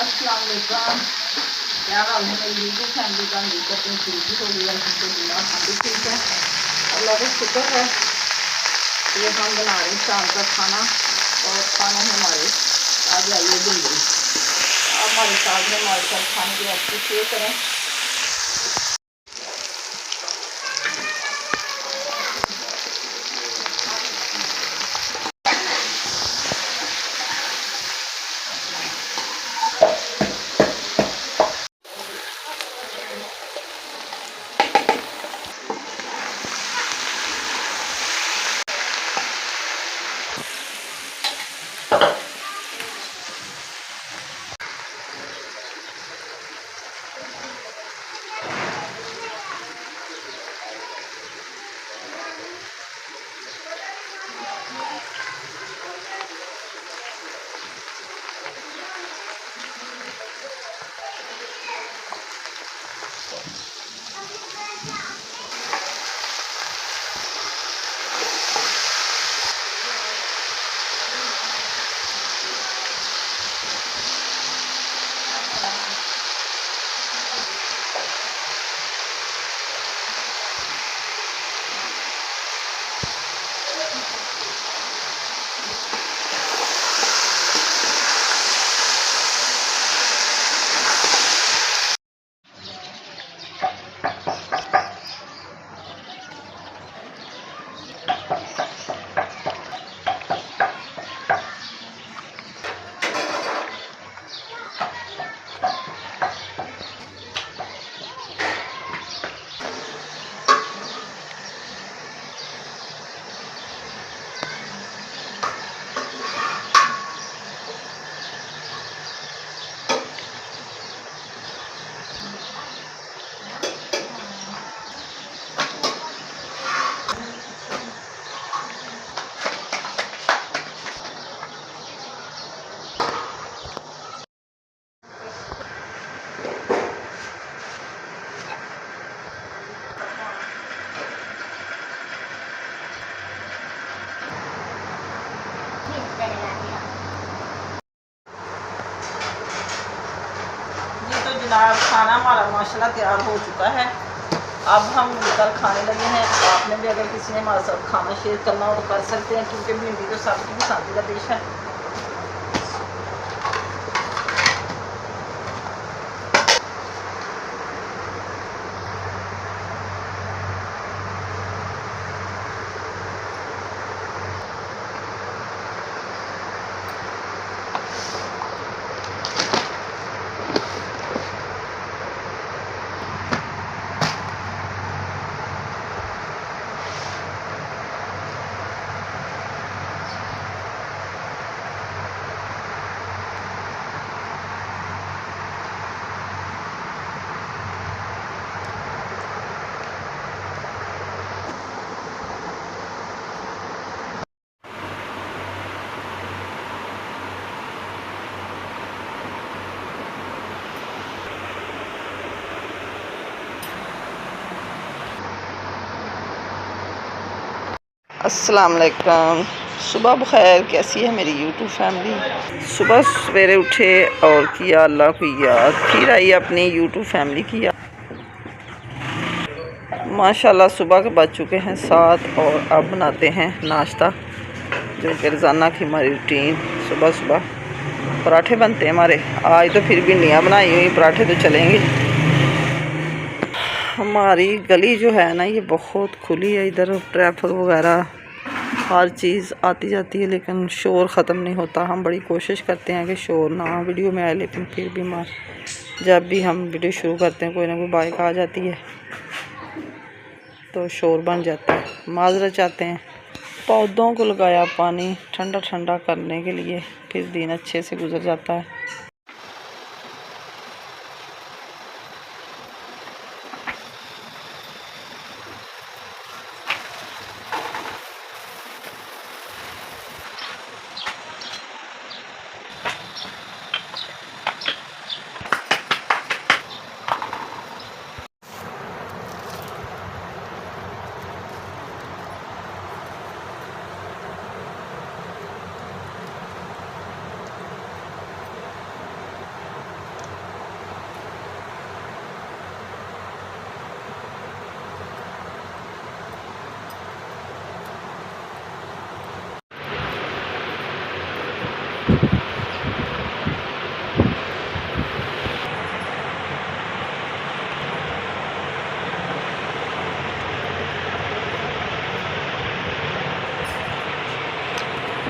अस्सलाम वालेकुम, क्या हाल है मेरी यूट्यूब फैमिली का। उम्मीद करती हूँ ठीक ही होगी। अल्हम्दुलिल्लाह हम भी ठीक है, अल्लाह का शुक्र है। ये हम बना रहे हैं शाम का खाना और खाना है हमारे आज आइए भिंडी। आप हमारे साथ में हमारे साथ खाने की रेसिपी शेयर करें। जनाब खाना हमारा माशाल्लाह तैयार हो चुका है। अब हम मिलकर खाने लगे हैं। आपने भी अगर किसी ने हमारे साथ खाना शेयर करना हो तो कर सकते हैं, क्योंकि भिंडी तो सबकी पसंदीदा डिश है। अस्सलाम वालेकुम, सुबह बखैर। कैसी है मेरी यूट्यूब फैमिली। सुबह सवेरे उठे और किया अल्लाह को याद, फिर आई अपनी यूट्यूब फैमिली की याद। माशाल्लाह सुबह के बज चुके हैं 7 और अब बनाते हैं नाश्ता, जो कि रोज़ाना की हमारी रूटीन। सुबह सुबह पराठे बनते हैं हमारे। आज तो फिर भिंडियाँ बनाई हुई, पराठे तो चलेंगे। हमारी गली जो है ना, ये बहुत खुली है, इधर ट्रैफिक वगैरह हर चीज़ आती जाती है लेकिन शोर ख़त्म नहीं होता। हम बड़ी कोशिश करते हैं कि शोर ना वीडियो में आए, लेकिन फिर भी जब भी हम वीडियो शुरू करते हैं कोई ना कोई बाइक आ जाती है तो शोर बन जाता है। माजरत चाहते हैं। पौधों को लगाया पानी ठंडा ठंडा करने के लिए, फिर दिन अच्छे से गुजर जाता है।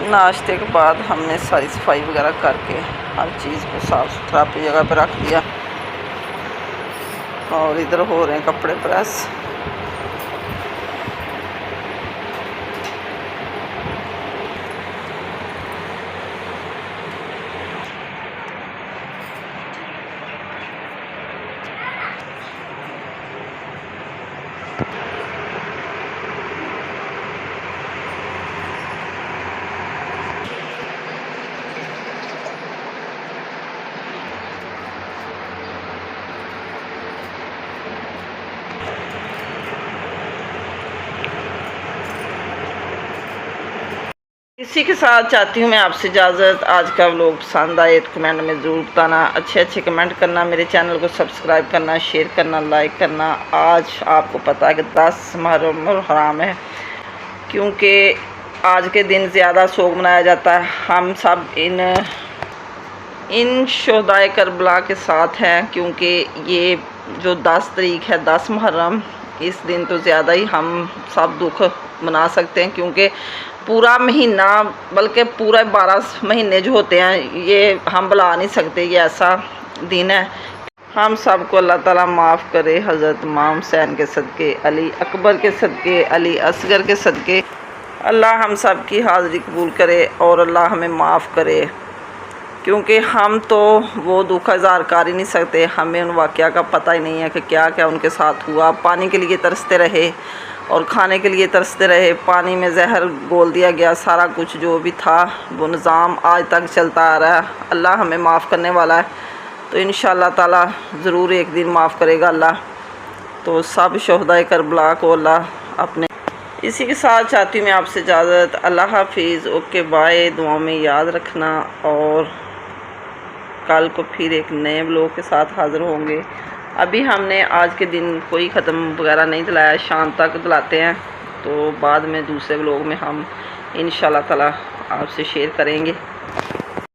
नाश्ते के बाद हमने सारी सफाई वगैरह करके हर चीज़ को साफ़ सुथरा अपनी जगह पर रख दिया और इधर हो रहे हैं कपड़े प्रेस। इसी के साथ चाहती हूँ मैं आपसे इजाज़त। आज का व्लॉग पसंद आए तो कमेंट में ज़रूर बताना, अच्छे कमेंट करना, मेरे चैनल को सब्सक्राइब करना, शेयर करना, लाइक करना। आज आपको पता है कि 10 मुहर्रम हराम है, क्योंकि आज के दिन ज़्यादा शोक मनाया जाता है। हम सब इन शोहदाए करबला के साथ हैं, क्योंकि ये जो 10 तारीख है 10 मुहर्रम, इस दिन तो ज़्यादा ही हम सब दुख मना सकते हैं, क्योंकि पूरा महीना बल्कि पूरा 12 महीने जो होते हैं ये हम बुला नहीं सकते। ये ऐसा दिन है। हम सब को अल्लाह ताला माफ़ करे। हज़रत इमाम हुसैन के सदक़े, अली अकबर के सदक़े, अली असगर के सदक़े अल्लाह हम सब की हाज़िरी कबूल करे और अल्लाह हमें माफ़ करे, क्योंकि हम तो वो दुख इज़हार कर ही नहीं सकते। हमें उन वाक़या का पता ही नहीं है कि क्या क्या उनके साथ हुआ। पानी के लिए तरसते रहे और खाने के लिए तरसते रहे, पानी में जहर घोल दिया गया। सारा कुछ जो भी था वो निज़ाम आज तक चलता आ रहा है। अल्लाह हमें माफ़ करने वाला है, तो इंशाअल्लाह ताला ज़रूर एक दिन माफ़ करेगा अल्लाह। तो सब शोहदाए करबला को अल्लाह अपने। इसी के साथ चाहती हूँ मैं आपसे इजाज़त। अल्लाह हाफिज़। Okay bye. दुआ में याद रखना और कल को फिर एक नए व्लॉग के साथ हाज़िर होंगे। अभी हमने आज के दिन कोई ख़त्म वगैरह नहीं दिलाया, शाम तक दिलाते हैं, तो बाद में दूसरे व्लॉग में हम इंशाअल्लाह ताला आपसे शेयर करेंगे।